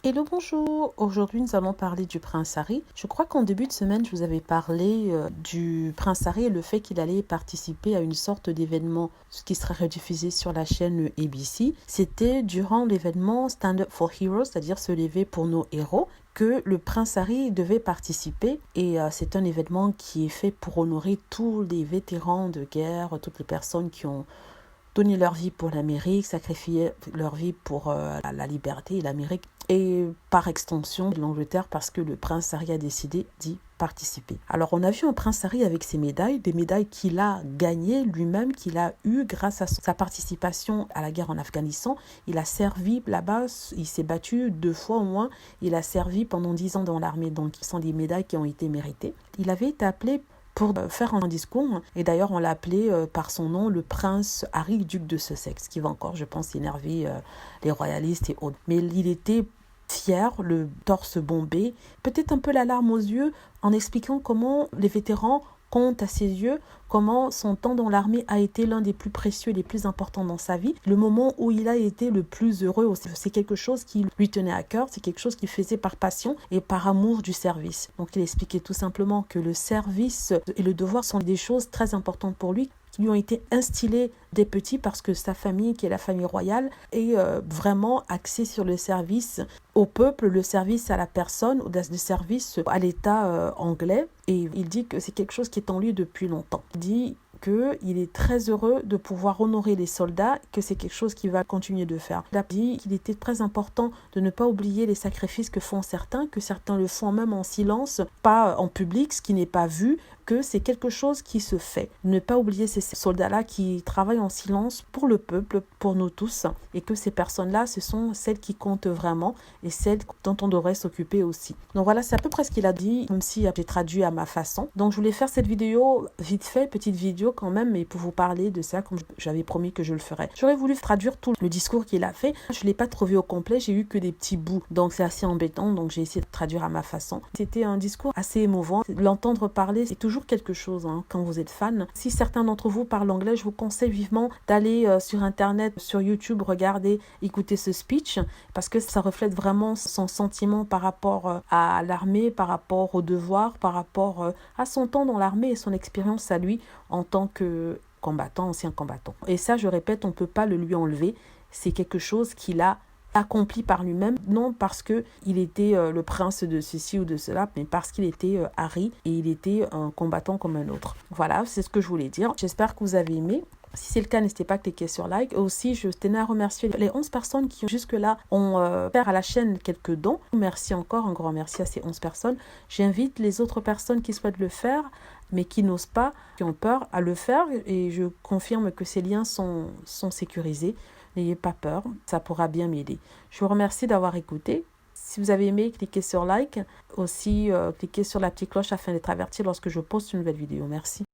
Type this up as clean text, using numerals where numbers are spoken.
Hello, bonjour. Aujourd'hui, nous allons parler du prince Harry. Je crois qu'en début de semaine, je vous avais parlé du prince Harry et le fait qu'il allait participer à une sorte d'événement qui sera rediffusé sur la chaîne ABC. C'était durant l'événement Stand Up for Heroes, c'est-à-dire se lever pour nos héros, que le prince Harry devait participer. Et c'est un événement qui est fait pour honorer tous les vétérans de guerre, toutes les personnes qui ont donné leur vie pour l'Amérique, sacrifié leur vie pour la liberté et l'Amérique, et par extension l'Angleterre, parce que le prince Harry a décidé d'y participer. Alors on a vu un prince Harry avec ses médailles, des médailles qu'il a gagnées lui-même, qu'il a eues grâce à sa participation à la guerre en Afghanistan. Il a servi là-bas, il s'est battu 2 fois au moins, il a servi pendant 10 ans dans l'armée, donc ce sont des médailles qui ont été méritées. Il avait été appelé pour faire un discours, et d'ailleurs on l'a appelé par son nom le prince Harry, duc de Sussex, qui va encore, je pense, énerver les royalistes et autres. Mais il était fier, le torse bombé, peut-être un peu la larme aux yeux, en expliquant comment les vétérans comptent à ses yeux, comment son temps dans l'armée a été l'un des plus précieux, les plus importants dans sa vie, le moment où il a été le plus heureux aussi. C'est quelque chose qui lui tenait à cœur, c'est quelque chose qu'il faisait par passion et par amour du service. Donc il expliquait tout simplement que le service et le devoir sont des choses très importantes pour lui, qui lui ont été instillées des petits, parce que sa famille, qui est la famille royale, est vraiment axée sur le service au peuple, le service à la personne, le service à l'État anglais. Et il dit que c'est quelque chose qui est en lui depuis longtemps. Il dit qu'il est très heureux de pouvoir honorer les soldats, que c'est quelque chose qu'il va continuer de faire. Il a dit qu'il était très important de ne pas oublier les sacrifices que font certains, que certains le font même en silence, pas en public, ce qui n'est pas vu, que c'est quelque chose qui se fait. Ne pas oublier ces soldats-là qui travaillent en silence pour le peuple, pour nous tous, et que ces personnes-là, ce sont celles qui comptent vraiment et celles dont on devrait s'occuper aussi. Donc voilà, c'est à peu près ce qu'il a dit, même si j'ai traduit à ma façon. Donc je voulais faire cette vidéo vite fait, petite vidéo quand même, mais pour vous parler de ça, comme j'avais promis que je le ferais. J'aurais voulu traduire tout le discours qu'il a fait. Je ne l'ai pas trouvé au complet, j'ai eu que des petits bouts, donc c'est assez embêtant, donc j'ai essayé de traduire à ma façon. C'était un discours assez émouvant. L'entendre parler, c'est toujours quelque chose quand vous êtes fan. Si certains d'entre vous parlent anglais, je vous conseille vivement d'aller sur internet, sur YouTube, regarder, écouter ce speech, parce que ça reflète vraiment son sentiment par rapport à l'armée, par rapport au devoir, par rapport à son temps dans l'armée et son expérience à lui en tant que combattant, ancien combattant. Et ça, je répète, on ne peut pas le lui enlever. C'est quelque chose qu'il a accompli par lui-même, non parce que il était le prince de ceci ou de cela, mais parce qu'il était Harry et il était un combattant comme un autre. Voilà, c'est ce que je voulais dire. J'espère que vous avez aimé. Si c'est le cas, n'hésitez pas à cliquer sur like. Aussi, je tenais à remercier les 11 personnes qui jusque-là ont fait à la chaîne quelques dons. Merci encore, un grand merci à ces 11 personnes. J'invite les autres personnes qui souhaitent le faire, mais qui n'osent pas, qui ont peur, à le faire. Et je confirme que ces liens sont sécurisés. N'ayez pas peur, ça pourra bien m'aider. Je vous remercie d'avoir écouté. Si vous avez aimé, cliquez sur like. Aussi, cliquez sur la petite cloche afin d'être averti lorsque je poste une nouvelle vidéo. Merci.